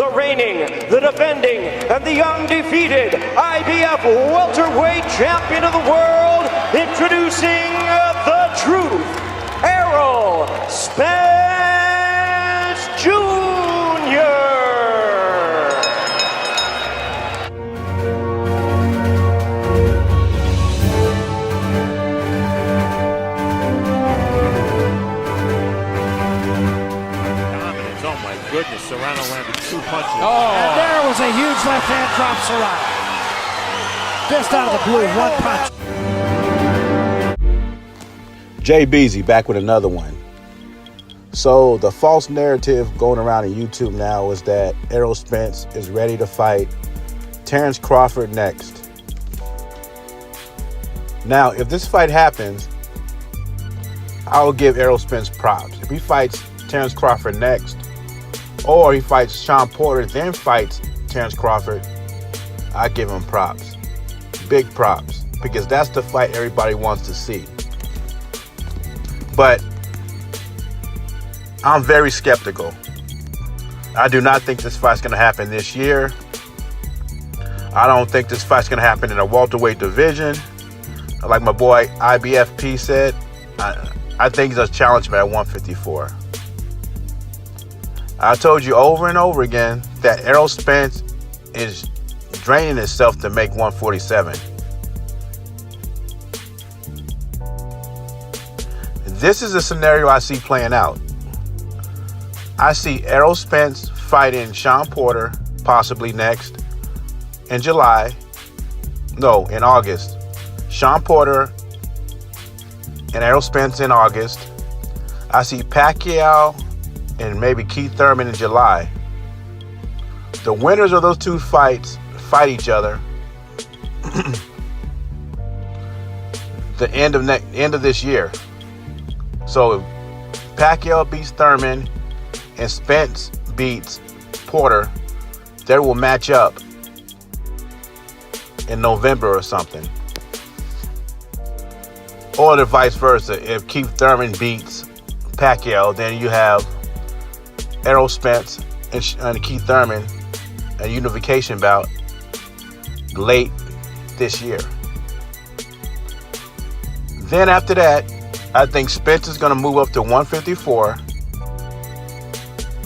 the reigning, the defending, and the undefeated IBF welterweight champion of the world, introducing the truth, Errol Spence Jr. Goodness, Serrano landed 2 punches. Oh, and there was a huge left hand drop, Serrano. Just out of the blue, 1 punch. Jay Beasy back with another one. So the false narrative going around on YouTube now is that Errol Spence is ready to fight Terrence Crawford next. Now, if this fight happens, I will give Errol Spence props. If he fights Terrence Crawford next, or he fights Sean Porter, then fights Terrence Crawford, I give him props. Big props. Because that's the fight everybody wants to see. But I'm very skeptical. I do not think this fight's going to happen this year. I don't think this fight's going to happen in a welterweight division. Like my boy IBFP said, I think he's a challenger at 154. I told you over and over again that Errol Spence is draining himself to make 147. This is a scenario I see playing out. I see Errol Spence fighting Sean Porter possibly next in July. No, in August. Sean Porter and Errol Spence in August. I see Pacquiao and maybe Keith Thurman in July. The winners of those two fights fight each other the end of this year. So if Pacquiao beats Thurman and Spence beats Porter, they will match up in November or something. Or the vice versa. If Keith Thurman beats Pacquiao, then you have Errol Spence and Keith Thurman a unification bout late this year. Then after that, I think Spence is going to move up to 154,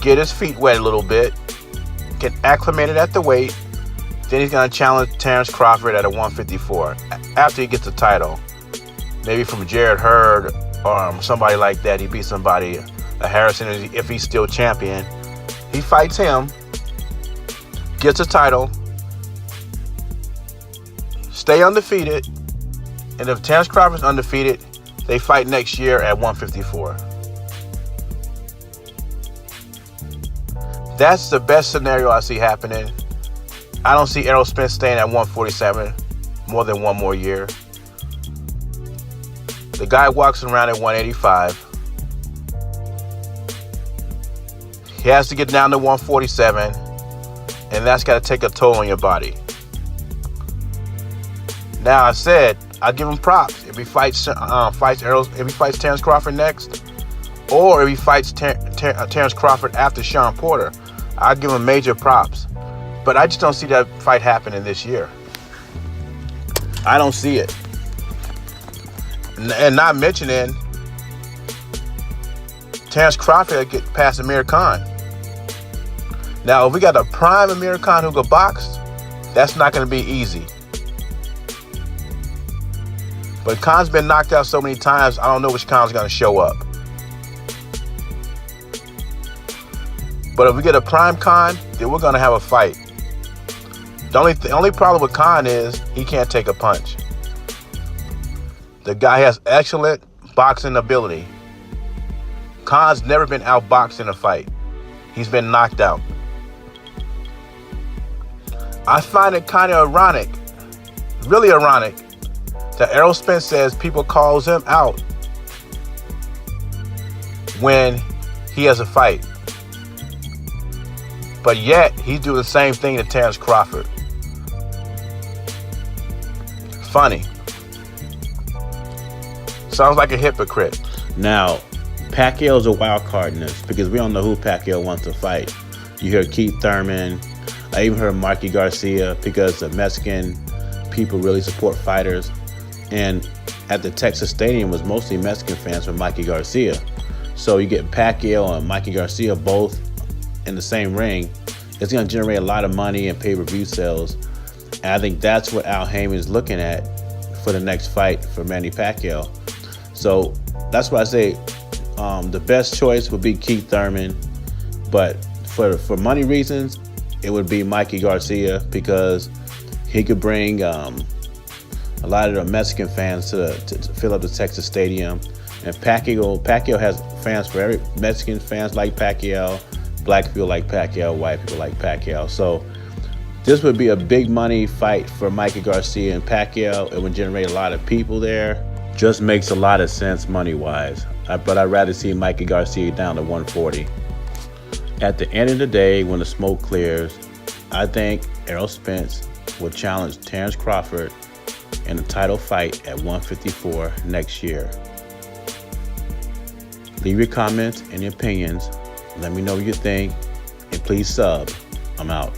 get his feet wet a little bit, get acclimated at the weight. Then he's going to challenge Terrence Crawford at a 154 after he gets the title. Maybe from Jared Hurd or somebody like that. He beats somebody. Harrison, if he's still champion, he fights him, gets a title, stay undefeated, and if Terrence Crawford's undefeated, they fight next year at 154. That's the best scenario I see happening. I don't see Errol Spence staying at 147 more than one more year. The guy walks around at 185. He has to get down to 147, and that's got to take a toll on your body. Now, I said I give him props if he fights Terrence Crawford next, or if he fights Terrence Crawford after Sean Porter. I give him major props, but I just don't see that fight happening this year. I don't see it, and not mentioning Terrence Crawford get past Amir Khan. Now, if we got a prime Amir Khan who could box, that's not going to be easy. But Khan's been knocked out so many times, I don't know which Khan's going to show up. But if we get a prime Khan, then we're going to have a fight. The only problem with Khan is he can't take a punch. The guy has excellent boxing ability. Khan's never been outboxed in a fight. He's been knocked out. I find it kind of ironic, really ironic, that Errol Spence says people calls him out when he has a fight. But yet, he's doing the same thing to Terrence Crawford. Funny. Sounds like a hypocrite. Now, Pacquiao's a wild card in this because we don't know who Pacquiao wants to fight. You hear Keith Thurman. I even heard Mikey Garcia, because the Mexican people really support fighters. And at the Texas Stadium was mostly Mexican fans for Mikey Garcia. So you get Pacquiao and Mikey Garcia both in the same ring. It's going to generate a lot of money and pay-per-view sales. And I think that's what Al Haymon is looking at for the next fight for Manny Pacquiao. So that's why I say the best choice would be Keith Thurman. But for money reasons, it would be Mikey Garcia, because he could bring a lot of the Mexican fans to fill up the Texas Stadium. And Pacquiao has fans for every Mexican fans like Pacquiao, black people like Pacquiao, white people like Pacquiao. So this would be a big money fight for Mikey Garcia and Pacquiao. It would generate a lot of people there. Just makes a lot of sense money-wise. But I'd rather see Mikey Garcia down to 140. At the end of the day, when the smoke clears, I think Errol Spence will challenge Terrence Crawford in a title fight at 154 next year. Leave your comments and opinions. Let me know what you think. And please sub. I'm out.